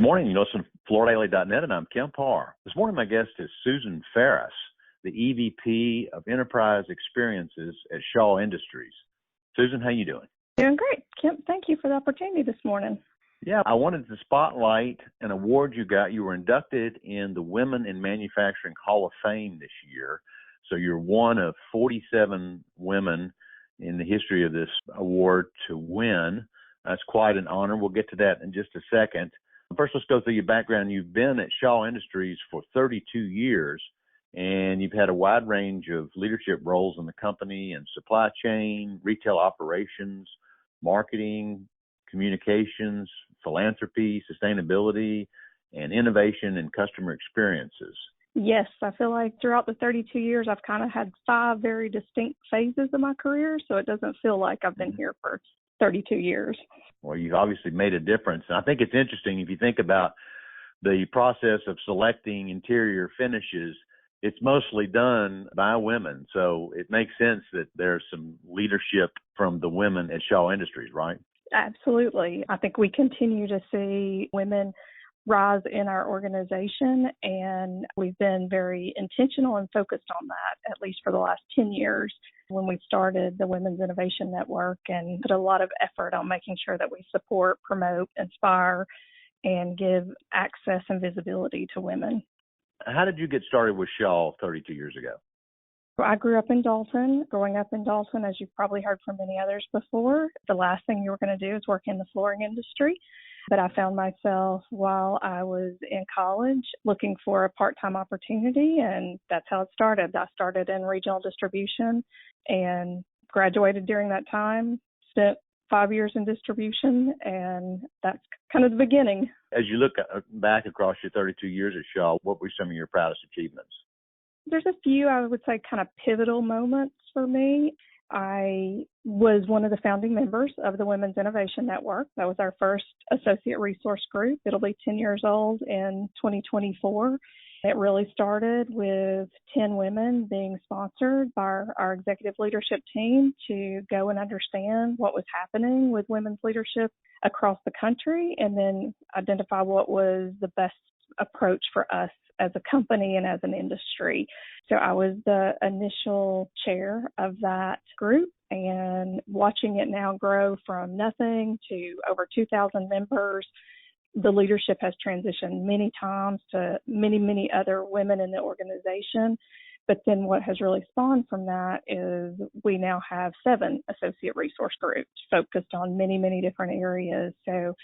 Good morning. You listen to FloorDaily.net, and I'm Kemp Harr. This morning, my guest is Susan Farris, the EVP of Enterprise Experiences at Shaw Industries. Susan, how you doing? Doing great. Kemp, thank you for the opportunity this morning. Yeah, I wanted to spotlight an award you got. You were inducted in the Women in Manufacturing Hall of Fame this year. So you're one of 47 women in the history of this award to win. That's quite an honor. We'll get to that in just a second. First, let's go through your background. You've been at Shaw Industries for 32 years, and you've had a wide range of leadership roles in the company in supply chain, retail operations, marketing, communications, philanthropy, sustainability, and innovation and customer experiences. Yes, I feel like throughout the 32 years, I've kind of had 5 very distinct phases of my career, so it doesn't feel like I've been here for 32 years. Well, you've obviously made a difference. And I think it's interesting if you think about the process of selecting interior finishes, it's mostly done by women. So it makes sense that there's some leadership from the women at Shaw Industries, right? Absolutely. I think we continue to see women rise in our organization, and we've been very intentional and focused on that, at least for the last 10 years when we started the Women's Innovation Network, and put a lot of effort on making sure that we support, promote, inspire, and give access and visibility to women. How did you get started with Shaw 32 years ago? I grew up in Dalton. Growing up in Dalton, as you've probably heard from many others before, the last thing you were going to do is work in the flooring industry. But I found myself while I was in college looking for a part-time opportunity, and that's how it started. I started in regional distribution and graduated during that time, spent 5 years in distribution, and that's kind of the beginning. As you look back across your 32 years at Shaw, what were some of your proudest achievements? There's a few, I would say, kind of pivotal moments for me. I was one of the founding members of the Women's Innovation Network. That was our first associate resource group. It'll be 10 years old in 2024. It really started with 10 women being sponsored by our executive leadership team to go and understand what was happening with women's leadership across the country, and then identify what was the best approach for us as a company and as an industry. So I was the initial chair of that group, and watching it now grow from nothing to over 2,000 members. The leadership has transitioned many times to many other women in the organization. But then what has really spawned from that is we now have 7 associate resource groups focused on many different areas. So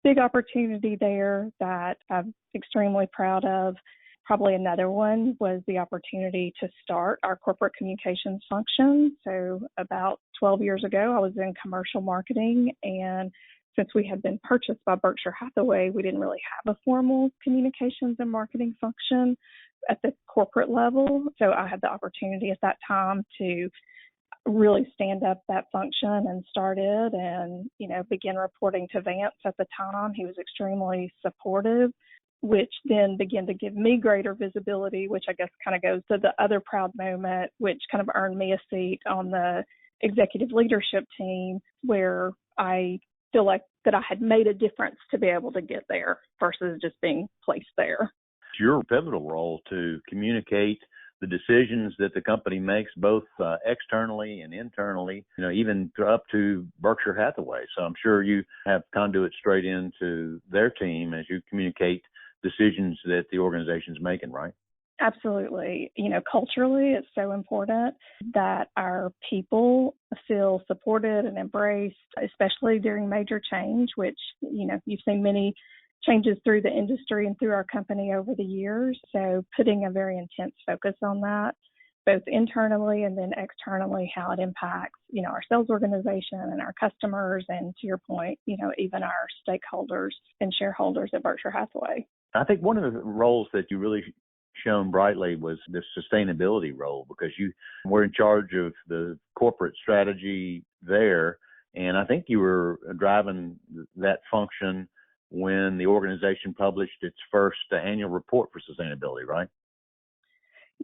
big opportunity there that I'm extremely proud of. Probably another one was the opportunity to start our corporate communications function. So about 12 years ago, I was in commercial marketing, and since we had been purchased by Berkshire Hathaway, we didn't really have a formal communications and marketing function at the corporate level. So I had the opportunity at that time to really stand up that function and start it, and, begin reporting to Vance at the time. He was extremely supportive, which then began to give me greater visibility, which I guess kind of goes to the other proud moment, which kind of earned me a seat on the executive leadership team, where I feel like that I had made a difference to be able to get there versus just being placed there. It's your pivotal role to communicate the decisions that the company makes, both externally and internally, even up to Berkshire Hathaway. So I'm sure you have conduit straight into their team as you communicate decisions that the organization's making, right? Absolutely. Culturally, it's so important that our people feel supported and embraced, especially during major change, which, you've seen many changes through the industry and through our company over the years. So putting a very intense focus on that, both internally and then externally, how it impacts, our sales organization and our customers, and to your point, even our stakeholders and shareholders at Berkshire Hathaway. I think one of the roles that you really shone brightly was the sustainability role, because you were in charge of the corporate strategy there. And I think you were driving that function when the organization published its first annual report for sustainability, right?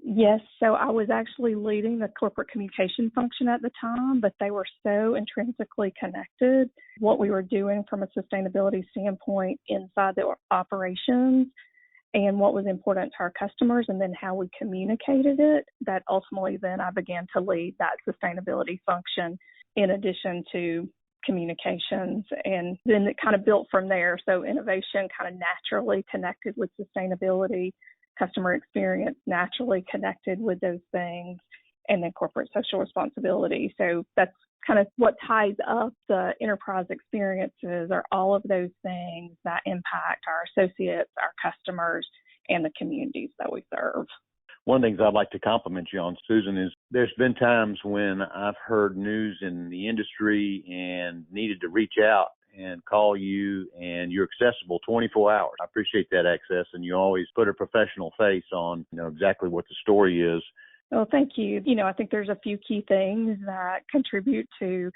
Yes, so I was actually leading the corporate communication function at the time, but they were so intrinsically connected. What we were doing from a sustainability standpoint inside the operations and what was important to our customers, and then how we communicated it, that ultimately then I began to lead that sustainability function in addition to communications. And then it kind of built from there. So innovation kind of naturally connected with sustainability, customer experience naturally connected with those things, and then corporate social responsibility. So that's kind of what ties up the enterprise experiences, are all of those things that impact our associates, our customers, and the communities that we serve. One of the things I'd like to compliment you on, Susan, is there's been times when I've heard news in the industry and needed to reach out and call you, and you're accessible 24 hours. I appreciate that access, and you always put a professional face on, exactly what the story is. Well, thank you. I think there's a few key things that contribute to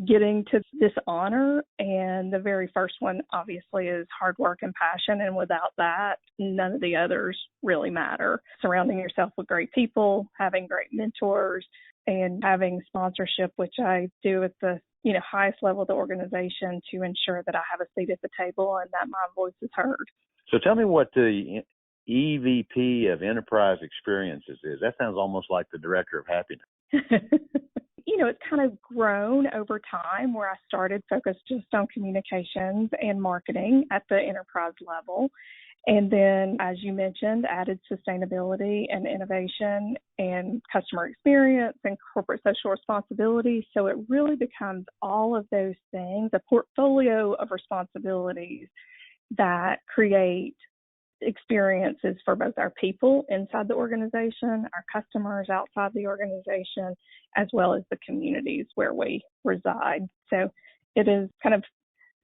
getting to this honor. And the very first one, obviously, is hard work and passion. And without that, none of the others really matter. Surrounding yourself with great people, having great mentors, and having sponsorship, which I do at the highest level of the organization to ensure that I have a seat at the table and that my voice is heard. So tell me what the EVP of Enterprise Experiences is. That sounds almost like the Director of Happiness. It's kind of grown over time, where I started focused just on communications and marketing at the enterprise level. And then, as you mentioned, added sustainability and innovation and customer experience and corporate social responsibility. So it really becomes all of those things, a portfolio of responsibilities that create experiences for both our people inside the organization, our customers outside the organization, as well as the communities where we reside. So it has kind of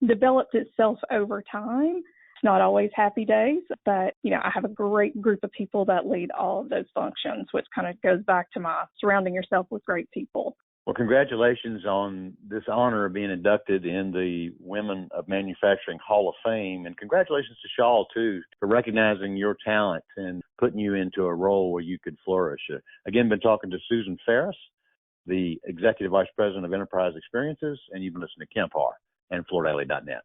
developed itself over time. It's not always happy days, but, I have a great group of people that lead all of those functions, which kind of goes back to my surrounding yourself with great people. Well, congratulations on this honor of being inducted in the Women of Manufacturing Hall of Fame. And congratulations to Shaw, too, for recognizing your talent and putting you into a role where you could flourish. Again, been talking to Susan Farris, the Executive Vice President of Enterprise Experiences, and you've been listening to Kemp Harr and FloorDaily.net.